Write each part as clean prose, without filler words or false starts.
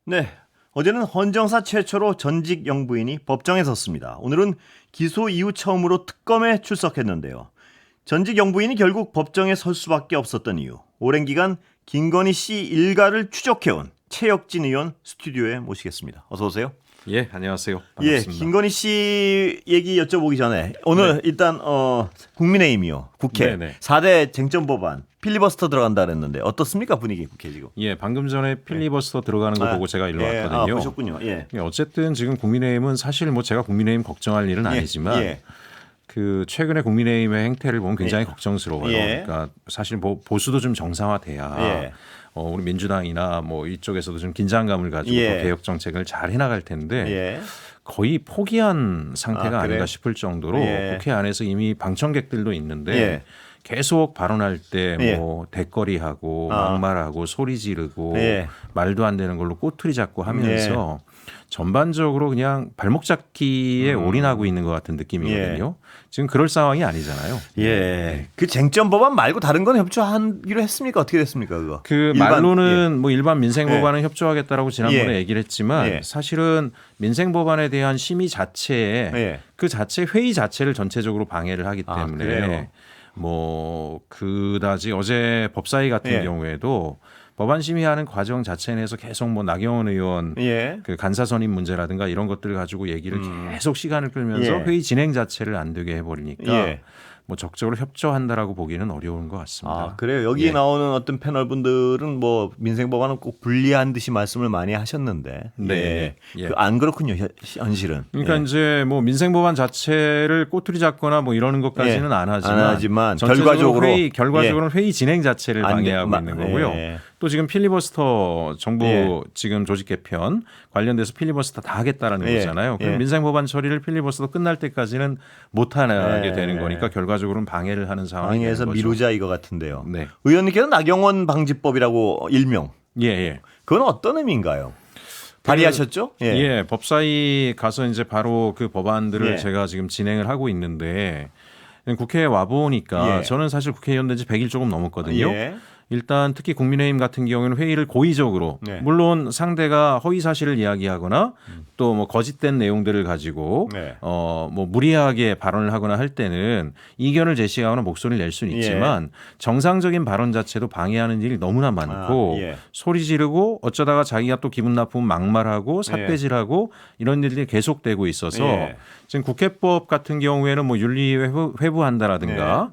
네, 어제는 헌정사 최초로 전직 영부인이 법정에 섰습니다. 오늘은 기소 이후 처음으로 특검에 출석했는데요. 전직 영부인이 결국 법정에 설 수밖에 없었던 이유, 오랜 기간 김건희 씨 일가를 추적해온 최혁진 의원 스튜디오에 모시겠습니다. 어서 오세요. 예, 안녕하세요. 예, 반갑습니다. 김건희 씨 얘기 여쭤보기 전에 오늘 일단 국민의힘이요, 국회 네네. 4대 쟁점 법안 필리버스터 들어간다 그랬는데 어떻습니까, 분위기 국회 지금? 예, 방금 전에 필리버스터 들어가는 거 보고 제가 일로 예, 왔거든요. 보셨군요. 예. 어쨌든 지금 국민의힘은 사실 뭐 제가 국민의힘 걱정할 일은 아니지만 예. 그 최근에 국민의힘의 행태를 보면 굉장히 걱정스러워요. 예. 그러니까 사실 뭐 보수도 좀 정상화돼야 예. 우리 민주당이나 뭐 이쪽에서도 좀 긴장감을 가지고 예. 또 개혁 정책을 잘 해나갈 텐데 예. 거의 포기한 상태가 그래요? 아닌가 싶을 정도로 예. 국회 안에서 이미 방청객들도 있는데 예. 계속 발언할 때 예. 뭐 대거리하고 아. 막말하고 소리 지르고 예. 말도 안 되는 걸로 꼬투리 잡고 하면서 전반적으로 그냥 발목 잡기에 올인하고 있는 것 같은 느낌이거든요. 지금 그럴 상황이 아니잖아요. 예. 그 쟁점 법안 말고 다른 건 협조하기로 했습니까? 어떻게 됐습니까, 그거? 그 일반- 말로는 뭐 일반 민생 예. 법안은 협조하겠다라고 지난번에 예. 얘기를 했지만 예. 사실은 민생 법안에 대한 심의 자체에 예. 그 자체 회의 자체를 전체적으로 방해를 하기 아, 때문에 그래요? 뭐 그다지 어제 법사위 같은 예. 경우에도 법안 심의하는 과정 자체 내에서 계속 뭐 나경원 의원 예. 그 간사 선임 문제라든가 이런 것들을 가지고 얘기를 계속 시간을 끌면서 예. 회의 진행 자체를 안 되게 해버리니까 예. 뭐 적극적으로 협조한다라고 보기는 어려운 것 같습니다. 아, 그래요. 여기 예. 나오는 어떤 패널 분들은 뭐 민생 법안은 꼭 불리한 듯이 말씀을 많이 하셨는데. 네. 예. 안 그렇군요, 현실은. 그러니까 예. 이제 뭐 민생 법안 자체를 꼬투리 잡거나 뭐 이러는 것까지는 예. 안 하지만, 안 하지만 전체적으로 결과적으로- 결과적으로는 회의 진행 자체를 안 돼- 방해하고 있는 거고요. 예. 또 지금 필리버스터 정부 예. 지금 조직 개편 관련돼서 필리버스터 다 하겠다라는 예. 거잖아요. 그럼 예. 민생 법안 처리를 필리버스터 끝날 때까지는 못 하게 예. 되는 거니까 결과적으로는 방해를 하는 상황이 되는 방해해서 거죠. 미루자 이거 같은데요. 네. 의원님께서는 나경원 방지법이라고 일명. 예, 예. 그건 어떤 의미인가요? 발의하셨죠? 예, 법사위 가서 이제 바로 그 법안들을 예. 제가 지금 진행을 하고 있는데 국회에 와 보니까 예. 저는 사실 국회의원 된 지 100일 조금 넘었거든요. 예. 일단 특히 국민의힘 같은 경우에는 회의를 고의적으로 네. 물론 상대가 허위 사실을 이야기하거나 또 뭐 거짓된 내용들을 가지고 네. 뭐 무리하게 발언을 하거나 할 때는 이견을 제시하거나 목소리를 낼 수는 예. 있지만 정상적인 발언 자체도 방해하는 일이 너무나 많고 예. 소리 지르고 어쩌다가 자기가 또 기분 나쁘면 막말하고 삿대질하고 이런 일들이 계속되고 있어서 예. 지금 국회법 같은 경우에는 뭐 윤리 회부한다라든가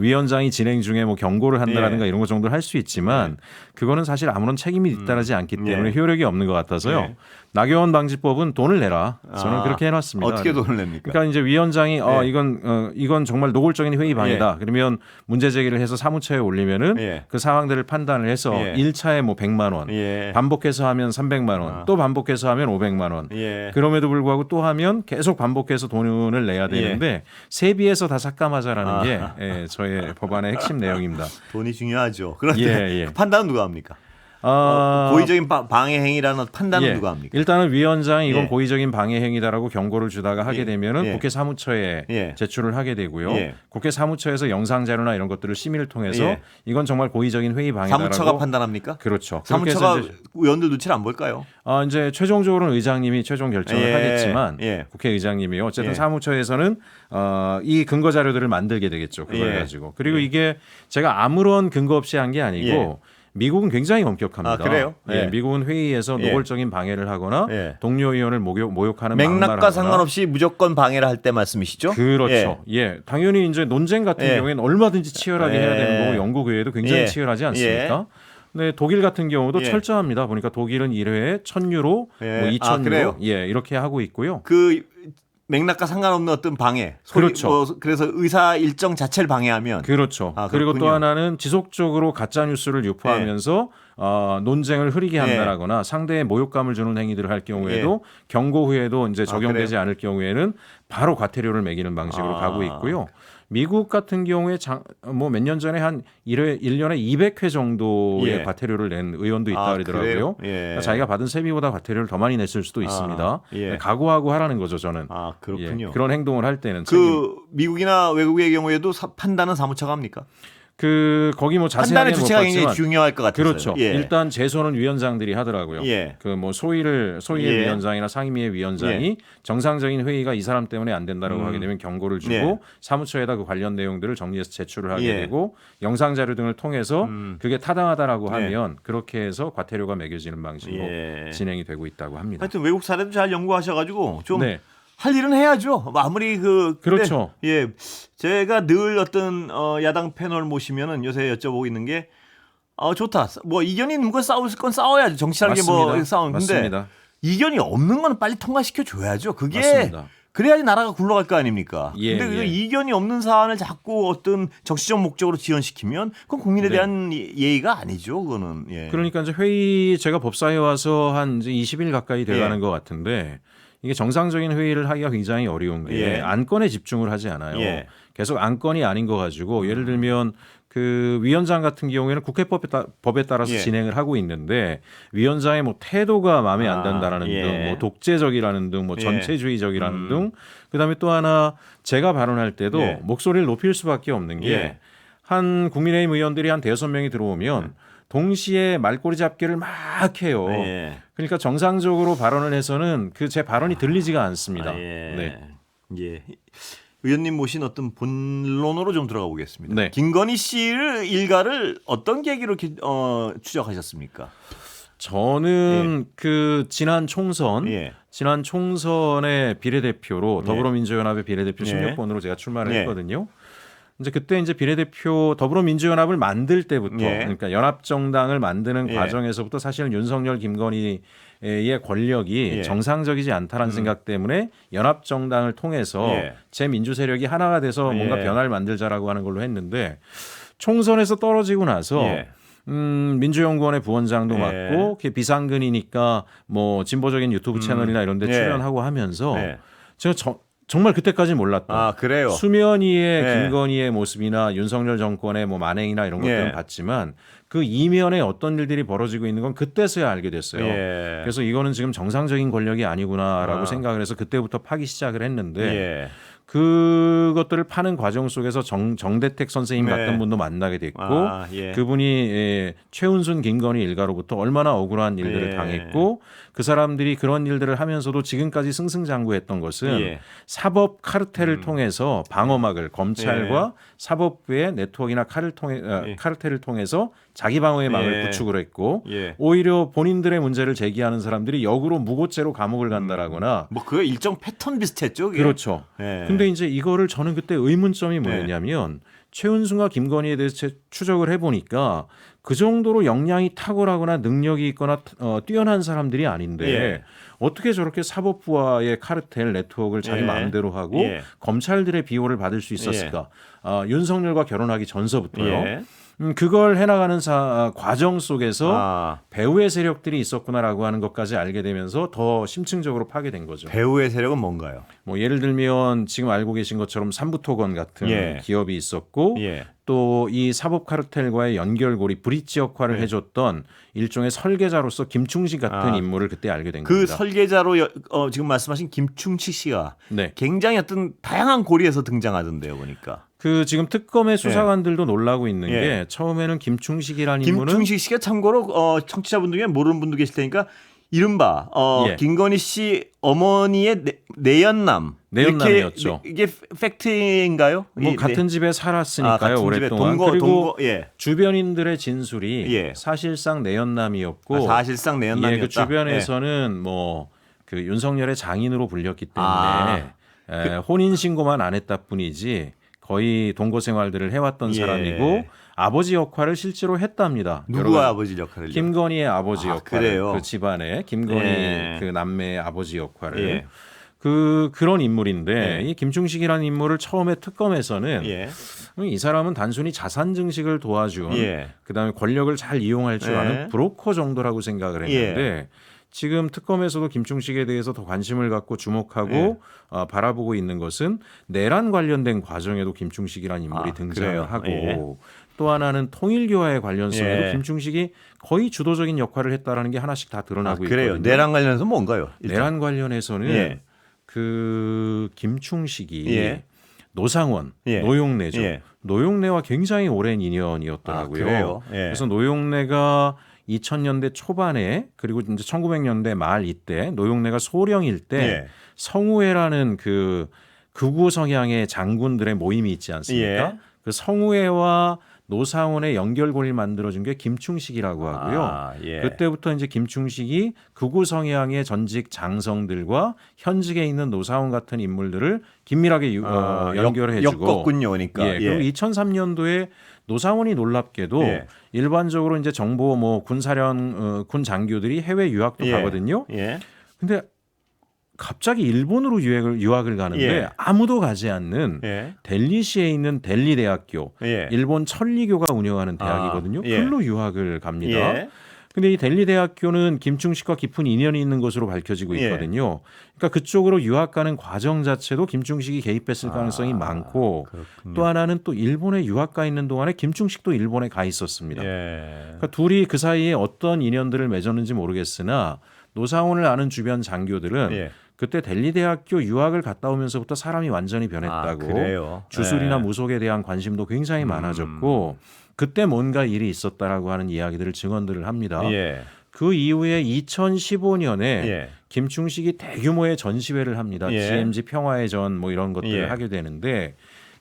위원장이 진행 중에 뭐 경고를 한다라든가 예. 이런 것 정도를 할 수 있지만 그거는 사실 아무런 책임이 뒤따르지 않기 때문에 예. 효력이 없는 것 같아서요. 예. 나경원 방지법은 돈을 내라. 저는 아, 그렇게 해놨습니다. 어떻게 돈을 냅니까? 그러니까 이제 위원장이 예. 이건 정말 노골적인 회의 방해다. 그러면 문제 제기를 해서 사무처에 올리면은 예. 그 상황들을 판단을 해서 예. 1차에 뭐 100만 원, 예. 반복해서 하면 300만 원, 또 반복해서 하면 500만 원. 예. 그럼에도 불구하고 또 하면 계속 반복해서 돈을 내야 되는데 세비에서 다 삭감하자라는 아. 게 저의 법안의 핵심 내용입니다. 돈이 중요하죠. 그런데 예, 예. 그 판단은 누가 합니까? 아, 고의적인 방해 행위라는 판단은 예. 누가 합니까? 일단은 위원장이 이건 예. 고의적인 방해 행위다라고 경고를 주다가 하게 예. 되면은 예. 국회 사무처에 예. 제출을 하게 되고요. 예. 국회 사무처에서 영상 자료나 이런 것들을 심의를 통해서 예. 이건 정말 고의적인 회의 방해다라고 사무처가 판단합니까? 그렇죠. 그렇게 사무처가 해서 이제, 의원들 눈치를 안 볼까요? 이제 최종적으로는 의장님이 최종 결정을 예. 하겠지만 예. 국회의장님이요. 어쨌든 예. 사무처에서는 이 근거 자료들을 만들게 되겠죠. 그걸 예. 가지고. 그리고 이게 제가 아무런 근거 없이 한 게 아니고 미국은 굉장히 엄격합니다. 아, 그래요? 예, 예. 미국은 회의에서 예. 노골적인 방해를 하거나 예. 동료 의원을 모욕하는 맥락과 막말하거나 상관없이 무조건 방해를 할 때 말씀이시죠? 그렇죠. 예. 당연히 이제 논쟁 같은 예. 경우에는 얼마든지 치열하게 예. 해야 되는 거고 영국 의회도 굉장히 예. 치열하지 않습니까? 네, 독일 같은 경우도 예. 철저합니다. 보니까 독일은 1회에 1,000유로, 예. 뭐 아, 2,000유로, 그래요? 이렇게 하고 있고요. 그 맥락과 상관없는 어떤 방해. 그렇죠. 그래서 의사 일정 자체를 방해하면 그렇죠. 아, 그리고 또 그렇군요. 하나는 지속적으로 가짜 뉴스를 유포하면서 논쟁을 흐리게 한다라거나 상대의 모욕감을 주는 행위들을 할 경우에도 경고 후에도 이제 적용되지 않을 경우에는 바로 과태료를 매기는 방식으로 아. 가고 있고요. 미국 같은 경우에 뭐 몇 년 전에 한 1년에 200회 정도의 예. 과태료를 낸 의원도 있다 아, 그러더라고요. 그래요? 예. 자기가 받은 세비보다 과태료를 더 많이 냈을 수도 있습니다. 예. 각오하고 하라는 거죠, 저는. 아, 그렇군요. 예, 그런 행동을 할 때는 그 미국이나 외국의 경우에도 판단은 사무처가 합니까? 그 거기 뭐 자세하게 판단의 못 주체가 굉장히 봤지만 중요할 것 같아요. 그렇죠. 일단 제소는 위원장들이 하더라고요. 예. 그 뭐 소위의 예. 위원장이나 상임위의 위원장이 정상적인 회의가 이 사람 때문에 안 된다라고 하게 되면 경고를 주고 예. 사무처에다 그 관련 내용들을 정리해서 제출을 하게 예. 되고 영상 자료 등을 통해서 그게 타당하다라고 예. 하면 그렇게 해서 과태료가 매겨지는 방식으로 예. 진행이 되고 있다고 합니다. 하여튼 외국 사례도 잘 연구하셔가지고 좀 네. 할 일은 해야죠. 아무리 근데, 그렇죠. 예, 제가 늘 어떤 야당 패널 모시면은 요새 여쭤보고 있는 게 좋다. 뭐 이견이 있는 건 싸울 건 싸워야죠. 정치라는 게 뭐 싸우는 근데 맞습니다. 이견이 없는 건 빨리 통과시켜 줘야죠. 그게 맞습니다. 그래야지 나라가 굴러갈 거 아닙니까? 예, 근데 그 예. 이견이 없는 사안을 자꾸 어떤 정치적 목적으로 지연시키면 그건 국민에 네. 대한 예의가 아니죠. 그거는. 예. 그러니까 이제 회의 제가 법사에 와서 한 이제 20일 가까이 돼가는 예. 것 같은데 이게 정상적인 회의를 하기가 굉장히 어려운 게 예. 안건에 집중을 하지 않아요. 예. 계속 안건이 아닌 거 가지고 예를 들면 그 위원장 같은 경우에는 법에 따라서 예. 진행을 하고 있는데 위원장의 뭐 태도가 마음에 안 든다라는 예. 등, 뭐 독재적이라는 등, 뭐 예. 전체주의적이라는 등, 그다음에 또 하나 제가 발언할 때도 예. 목소리를 높일 수밖에 없는 게 예. 한 국민의힘 의원들이 한 5명이 들어오면 동시에 말꼬리 잡기를 막 해요. 예. 그러니까 정상적으로 발언을 해서는 그 제 발언이 들리지가 않습니다. 예. 네. 예. 의원님 모신 어떤 본론으로 좀 들어가 보겠습니다. 네. 김건희 씨를 일가를 어떤 계기로 추적하셨습니까? 저는 그 지난 예. 총선의 비례대표로 더불어민주연합의 비례대표 예. 16번으로 제가 출마를 예. 했거든요. 이제 그때 이제 비례대표 더불어민주연합을 만들 때부터 예. 그러니까 연합정당을 만드는 예. 과정에서부터 사실은 윤석열, 김건희의 권력이 예. 정상적이지 않다는 생각 때문에 연합정당을 통해서 예. 제 민주 세력이 하나가 돼서 뭔가 예. 변화를 만들자라고 하는 걸로 했는데 총선에서 떨어지고 나서 예. 민주연구원의 부원장도 예. 맡고 비상근이니까 뭐 진보적인 유튜브 채널이나 이런 데 예. 출연하고 하면서 예. 제가 정말 그때까지는 몰랐던 아, 그래요. 수면 위의 예. 김건희의 모습이나 윤석열 정권의 뭐 만행이나 이런 것들은 예. 봤지만 그 이면에 어떤 일들이 벌어지고 있는 건 그때서야 알게 됐어요. 예. 그래서 이거는 지금 정상적인 권력이 아니구나라고 아. 생각을 해서 그때부터 파기 시작을 했는데 예. 그것들을 파는 과정 속에서 정대택 선생님 네. 같은 분도 만나게 됐고 아, 예. 그분이 최은순 김건희 일가로부터 얼마나 억울한 일들을 예. 당했고 그 사람들이 그런 일들을 하면서도 지금까지 승승장구했던 것은 예. 사법 카르텔을 통해서 방어막을 검찰과 사법부의 네트워크나 카르텔을 통해서 자기 방어의 막을 예. 구축을 했고 예. 오히려 본인들의 문제를 제기하는 사람들이 역으로 무고죄로 감옥을 간다라거나 뭐 그거 일정 패턴 비슷했죠. 그게? 그렇죠. 예. 근데 이제 이거를 저는 그때 의문점이 뭐였냐면 최은순과 김건희에 대해서 추적을 해보니까 그 정도로 역량이 탁월하거나 능력이 있거나 뛰어난 사람들이 아닌데 예. 어떻게 저렇게 사법부와의 카르텔 네트워크를 자기 예. 마음대로 하고 예. 검찰들의 비호를 받을 수 있었을까? 윤석열과 결혼하기 전서부터요. 예. 그걸 해나가는 과정 속에서 아, 배우의 세력들이 있었구나라고 하는 것까지 알게 되면서 더 심층적으로 파괴된 거죠. 배우의 세력은 뭔가요? 뭐 예를 들면 지금 알고 계신 것처럼 삼부토건 같은 예. 기업이 있었고 예. 또 이 사법 카르텔과의 연결고리 브릿지 역할을 예. 해줬던 일종의 설계자로서 김충식 같은 아. 인물을 그때 알게 된 그 겁니다. 설계자로 지금 말씀하신 김충식 씨가 네. 굉장히 어떤 다양한 고리에서 등장하던데요, 보니까. 그 지금 특검의 수사관들도 놀라고 있는 예. 게 처음에는 김충식이라는 인물은 김충식 씨가 참고로 청취자분 중에 모르는 분도 계실 테니까 이른바 예. 김건희 씨 어머니의 내연남. 내연남이었죠. 이게 팩트인가요? 뭐 이 같은 집에 살았으니까요, 같은 집에 오랫동안. 그리고 예. 주변인들의 진술이 예. 사실상 내연남이었고 사실상 내연남이었다. 예, 그 주변에서는 뭐 그 윤석열의 장인으로 불렸기 때문에 혼인 신고만 안 했다 뿐이지 거의 동거 생활들을 해왔던 예. 사람이고 아버지 역할을 실제로 했답니다. 누구가 여러분, 아버지 역할을? 김건희의 아버지 역할, 그래요? 그 집안의 김건희 예. 그 남매의 아버지 역할을 예. 그런 인물인데 예. 이 김충식이라는 인물을 처음에 특검에서는 예. 이 사람은 단순히 자산 증식을 도와준 예. 그다음에 권력을 잘 이용할 줄 아는 예. 브로커 정도라고 생각을 했는데 지금 특검에서도 김충식에 대해서 더 관심을 갖고 주목하고 바라보고 있는 것은 내란 관련된 과정에도 김충식이라는 인물이 등장을 그래요? 하고 예. 또 하나는 통일교와의 관련성에도 예. 김충식이 거의 주도적인 역할을 했다라는 게 하나씩 다 드러나고 그래요. 있거든요. 내란 관련해서 뭔가요? 일단. 내란 관련해서는 예. 그 김충식이 예. 노상원, 예. 노용래죠. 예. 노용래와 굉장히 오랜 인연이었더라고요. 그래요? 예. 그래서 노용래가 2000년대 초반에 그리고 이제 1900년대 말 이때 노용래가 소령일 때 예. 성우회라는 그 극우 성향의 장군들의 모임이 있지 않습니까? 예. 그 성우회와 노사원의 연결고리를 만들어준 게 김충식이라고 하고요. 예. 그때부터 이제 김충식이 극우 성향의 전직 장성들과 현직에 있는 노사원 같은 인물들을 긴밀하게 연결해주고 엮었군요, 그러니까. 예, 그리고 2003년도에 노사원이 놀랍게도 예. 일반적으로 이제 정보 뭐 군사령 군 장교들이 해외 유학도 예. 가거든요. 예. 근데 갑자기 일본으로 유학을 가는데 예. 아무도 가지 않는 예. 델리시에 있는 델리 대학교, 예. 일본 천리교가 운영하는 대학이거든요. 예. 글로 유학을 갑니다. 예. 근데 이 델리 대학교는 김충식과 깊은 인연이 있는 것으로 밝혀지고 있거든요. 그러니까 그쪽으로 유학 가는 과정 자체도 김충식이 개입했을 가능성이 많고 그렇군요. 또 하나는 또 일본에 유학 가 있는 동안에 김충식도 일본에 가 있었습니다. 예. 그러니까 둘이 그 사이에 어떤 인연들을 맺었는지 모르겠으나 노사원을 아는 주변 장교들은 예. 그때 델리 대학교 유학을 갔다 오면서부터 사람이 완전히 변했다고. 그래요? 주술이나 예. 무속에 대한 관심도 굉장히 많아졌고 그때 뭔가 일이 있었다라고 하는 이야기들을 증언들을 합니다. 예. 그 이후에 2015년에 예. 김충식이 대규모의 전시회를 합니다. 예. GMG 평화의 전 뭐 이런 것들을 예. 하게 되는데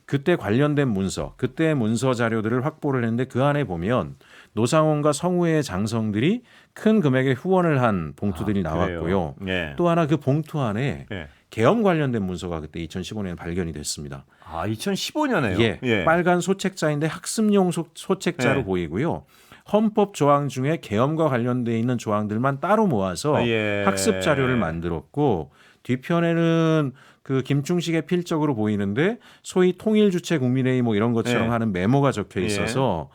그때 관련된 문서, 그때 문서 자료들을 확보를 했는데 그 안에 보면 노상원과 성우의 장성들이 큰 금액의 후원을 한 봉투들이 나왔고요. 예. 또 하나 그 봉투 안에 예. 계엄 관련된 문서가 그때 2015년에 발견이 됐습니다. 2015년에요. 예, 빨간 소책자인데 학습용 소책자로 예. 보이고요. 헌법 조항 중에 계엄과 관련돼 있는 조항들만 따로 모아서 예. 학습 자료를 만들었고 뒤편에는 그 김충식의 필적으로 보이는데 소위 통일주체 국민회의 뭐 이런 것처럼 예. 하는 메모가 적혀 있어서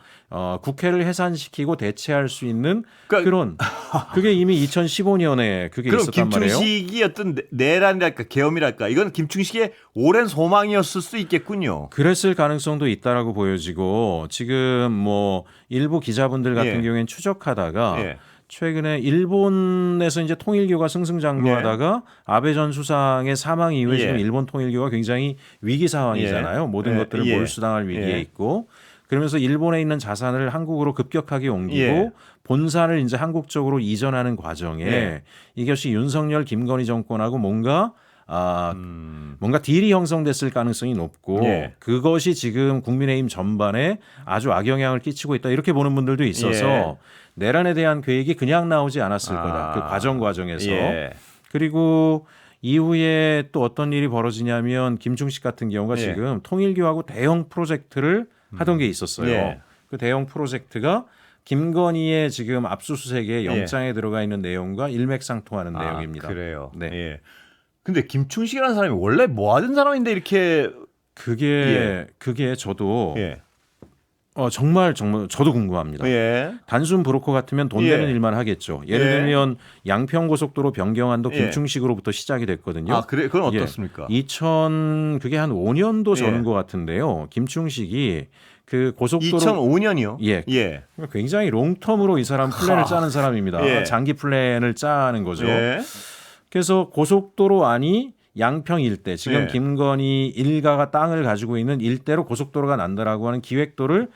국회를 해산시키고 대체할 수 있는 그런 그게 이미 2015년에 그게 그럼 있었단 말이에요. 김충식이 어떤 내란이랄까 계엄이랄까 이건 김충식의 오랜 소망이었을 수 있겠군요. 그랬을 가능성도 있다라고 보여지고 지금 뭐 일부 기자분들 같은 예. 경우에는 추적하다가 예. 최근에 일본에서 이제 통일교가 승승장구하다가 아베 전 수상의 사망 이후에 예. 지금 일본 통일교가 굉장히 위기 상황이잖아요. 모든 예. 것들을 예. 몰수당할 위기에 예. 있고 그러면서 일본에 있는 자산을 한국으로 급격하게 옮기고 예. 본사를 이제 한국 쪽으로 이전하는 과정에 예. 이것이 윤석열 김건희 정권하고 뭔가 딜이 형성됐을 가능성이 높고 예. 그것이 지금 국민의힘 전반에 아주 악영향을 끼치고 있다 이렇게 보는 분들도 있어서 예. 내란에 대한 계획이 그냥 나오지 않았을 거다. 그 과정에서. 예. 그리고 이후에 또 어떤 일이 벌어지냐면 김충식 같은 경우가 예. 지금 통일교하고 대형 프로젝트를 하던 게 있었어요. 예. 그 대형 프로젝트가 김건희의 지금 압수수색에 영장에 들어가 있는 내용과 일맥상통하는 내용입니다. 그래요. 네. 예. 근데 김충식이라는 사람이 원래 뭐 하던 사람인데 이렇게 그게 저도 예. 정말 저도 궁금합니다. 예. 단순 브로커 같으면 돈 예. 되는 일만 하겠죠. 예를 예. 들면 양평고속도로 변경안도 예. 김충식으로부터 시작이 됐거든요. 그래 그건 예. 어떻습니까? 그게 한 5년도 전인 예. 것 같은데요. 김충식이 그 고속도로 2005년이요? 예. 예. 굉장히 롱텀으로 이 사람 플랜을 짜는 사람입니다. 예. 장기 플랜을 짜는 거죠. 예. 그래서 고속도로 안이 양평 일대 지금 예. 김건희 일가가 땅을 가지고 있는 일대로 고속도로가 난다라고 하는 기획도를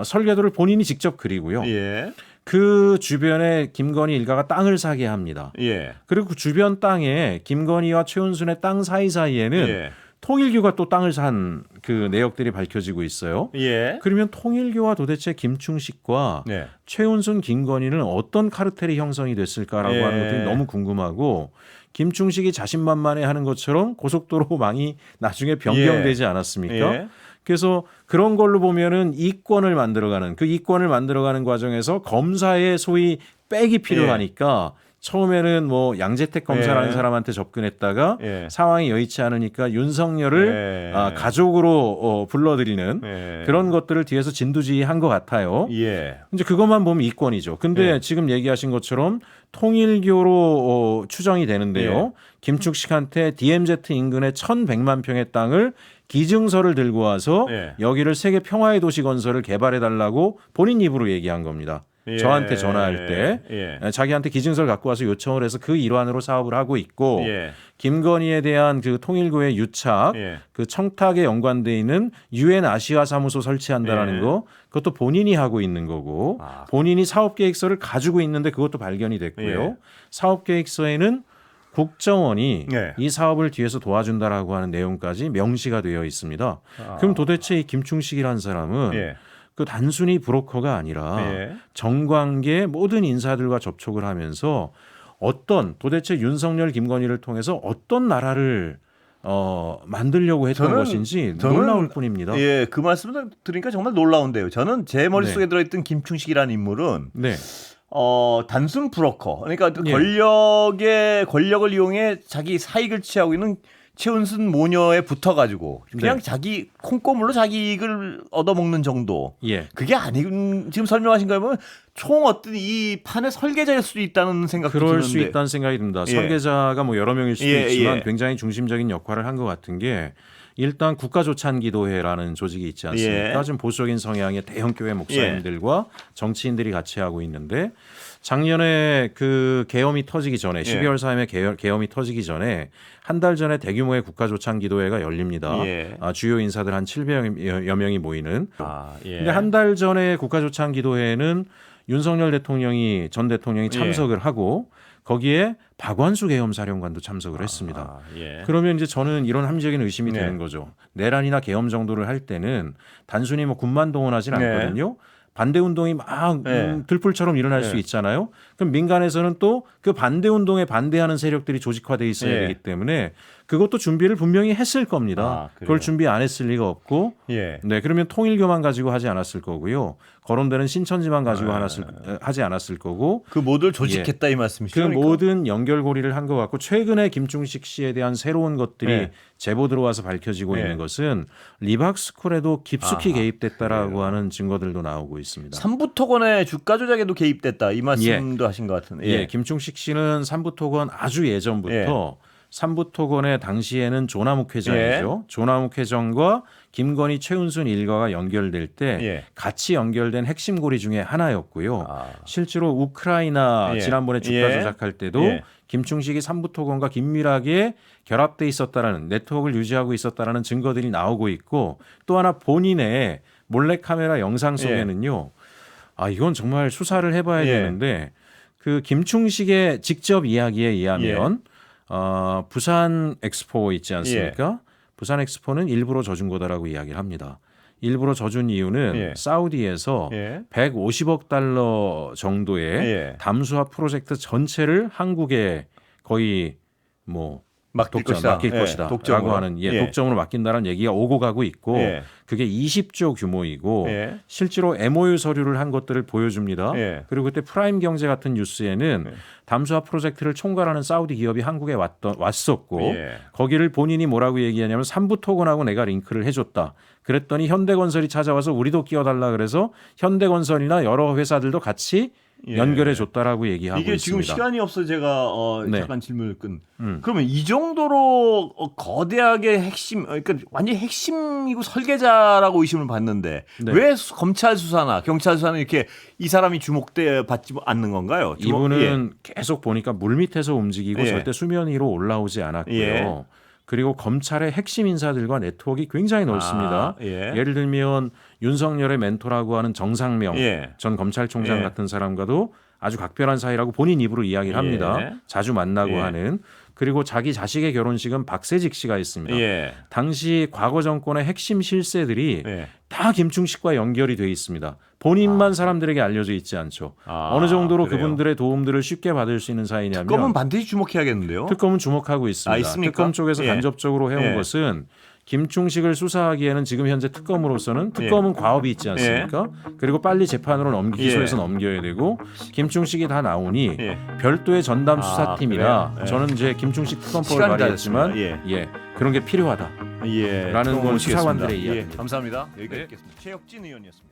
설계도를 본인이 직접 그리고요. 예. 그 주변에 김건희 일가가 땅을 사게 합니다. 예. 그리고 그 주변 땅에 김건희와 최은순의 땅 사이사이에는 예. 통일교가 또 땅을 산 그 내역들이 밝혀지고 있어요. 예. 그러면 통일교와 도대체 김충식과 네. 최은순, 김건희는 어떤 카르텔이 형성이 됐을까라고 예. 하는 것들이 너무 궁금하고 김충식이 자신만만해하는 것처럼 고속도로망이 나중에 변경되지 않았습니까? 예. 그래서 그런 걸로 보면은 이권을 만들어가는 과정에서 검사의 소위 백이 필요하니까 처음에는 뭐 양재택 검사라는 예. 사람한테 접근했다가 예. 상황이 여의치 않으니까 윤석열을 예. 가족으로 불러들이는 예. 그런 것들을 뒤에서 진두지휘한 것 같아요. 예. 이제 그것만 보면 이권이죠. 근데 예. 지금 얘기하신 것처럼 통일교로 추정이 되는데요. 예. 김충식한테 DMZ 인근의 1,100만 평의 땅을 기증서를 들고 와서 예. 여기를 세계 평화의 도시 건설을 개발해 달라고 본인 입으로 얘기한 겁니다. 저한테 전화할 때 자기한테 기증서를 갖고 와서 요청을 해서 그 일환으로 사업을 하고 있고 김건희에 대한 그 통일교의 유착, 그 청탁에 연관돼 있는 UN 아시아 사무소 설치한다라는 거 그것도 본인이 하고 있는 거고 본인이 사업계획서를 가지고 있는데 그것도 발견이 됐고요. 사업계획서에는 국정원이 이 사업을 뒤에서 도와준다라고 하는 내용까지 명시가 되어 있습니다. 그럼 도대체 이 김충식이라는 사람은 그 단순히 브로커가 아니라 정관계 모든 인사들과 접촉을 하면서 도대체 윤석열 김건희를 통해서 어떤 나라를 만들려고 했던 것인지 놀라울 뿐입니다. 예, 그 말씀을 들으니까 정말 놀라운데요. 저는 제 머릿속에 들어있던 김충식이라는 인물은 단순 브로커, 그러니까 권력을 이용해 자기 사익을 취하고 있는 최은순 모녀에 붙어가지고 그냥 자기 콩고물로 자기 이익을 얻어먹는 정도. 그게 아니고 지금 설명하신 거에 보면 총 어떤 이 판의 설계자일 수도 있다는 생각도 드는데. 그럴 수 있다는 생각이 듭니다. 설계자가 뭐 여러 명일 수도 있지만 굉장히 중심적인 역할을 한 것 같은 게 일단 국가조찬기도회라는 조직이 있지 않습니까? 좀 보수적인 성향의 대형교회 목사님들과 정치인들이 같이 하고 있는데 작년에 그 계엄이 터지기 전에 12월 3일에 계엄이 터지기 전에 한 달 전에 대규모의 국가조찬기도회가 열립니다. 주요 인사들 한 700여 명이 모이는. 근데 한 달 전에 국가조찬기도회는 윤석열 전 대통령이 참석을 하고 거기에 박완수 계엄사령관도 참석을 했습니다. 그러면 이제 저는 이런 합리적인 의심이 되는 거죠. 내란이나 계엄 정도를 할 때는 단순히 뭐 군만 동원하진 않거든요. 반대 운동이 막 들불처럼 일어날 수 있잖아요. 그럼 민간에서는 또 그 반대 운동에 반대하는 세력들이 조직화돼 있어야 되기 때문에 그것도 준비를 분명히 했을 겁니다. 그걸 준비 안 했을 리가 없고, 그러면 통일교만 가지고 하지 않았을 거고요. 거론되는 신천지만 가지고 하지 않았을 거고, 그 모두를 조직했다 이 말씀이시죠? 그 모든 연결고리를 한 것 같고, 최근에 김충식 씨에 대한 새로운 것들이 제보 들어와서 밝혀지고 있는 것은 리박스쿨에도 깊숙이 개입됐다라고 하는 증거들도 나오고 있습니다. 삼부토건의 주가 조작에도 개입됐다 이 말씀도 하신 것 같은데. 김충식 씨는 삼부토건 아주 예전부터 삼부토건의 당시에는 조남욱 회장이죠. 조남욱 회장과 김건희, 최은순 일가가 연결될 때 같이 연결된 핵심 고리 중에 하나였고요. 실제로 우크라이나 지난번에 주가 조작할 때도 김충식이 삼부토건과 긴밀하게 결합돼 있었다라는 네트워크를 유지하고 있었다라는 증거들이 나오고 있고 또 하나 본인의 몰래카메라 영상 속에는요. 이건 정말 수사를 해봐야 되는데 그 김충식의 직접 이야기에 의하면 부산 엑스포 있지 않습니까? 부산 엑스포는 일부러 져준 거다라고 이야기를 합니다. 일부러 져준 이유는 사우디에서 150억 달러 정도의 담수화 프로젝트 전체를 한국에 거의 맡길 것이다라고 하는 독점으로 맡긴다는 얘기가 오고 가고 있고 그게 20조 규모이고 실제로 MOU 서류를 한 것들을 보여줍니다. 그리고 그때 프라임 경제 같은 뉴스에는 담수화 프로젝트를 총괄하는 사우디 기업이 한국에 왔었고 거기를 본인이 뭐라고 얘기하냐면 삼부토건하고 내가 링크를 해줬다. 그랬더니 현대건설이 찾아와서 우리도 끼워달라 그래서 현대건설이나 여러 회사들도 같이 연결해 줬다라고 얘기하고 이게 있습니다. 지금 시간이 없어 제가 잠깐 질문을 그러면 이 정도로 거대하게 핵심, 그러니까 완전히 핵심이고 설계자라고 의심을 받는데 왜 검찰 수사나 경찰 수사는 이렇게 이 사람이 받지 않는 건가요? 이분은 계속 보니까 물밑에서 움직이고 절대 수면 위로 올라오지 않았고요. 그리고 검찰의 핵심 인사들과 네트워크가 굉장히 넓습니다. 예를 들면 윤석열의 멘토라고 하는 정상명 전 검찰총장 같은 사람과도 아주 각별한 사이라고 본인 입으로 이야기를 합니다. 자주 만나고 하는. 그리고 자기 자식의 결혼식은 박세직 씨가 했습니다. 당시 과거 정권의 핵심 실세들이 다 김충식과 연결이 돼 있습니다. 본인만 사람들에게 알려져 있지 않죠. 어느 정도로 그래요? 그분들의 도움들을 쉽게 받을 수 있는 사이냐면 특검은 반드시 주목해야겠는데요. 특검은 주목하고 있습니다. 있습니까? 특검 쪽에서 간접적으로 해온 것은 김충식을 수사하기에는 지금 현재 특검으로서는 특검은 과업이 있지 않습니까? 그리고 빨리 재판으로 기소해서 넘겨야 되고 김충식이 다 나오니 별도의 전담 수사팀이라 저는 이제 김충식 특검법을 발의했지만 그런 게 필요하다라는 건 수사관들의 이야기입니다. 감사합니다. 여기까지 듣겠습니다. 최혁진 의원이었습니다.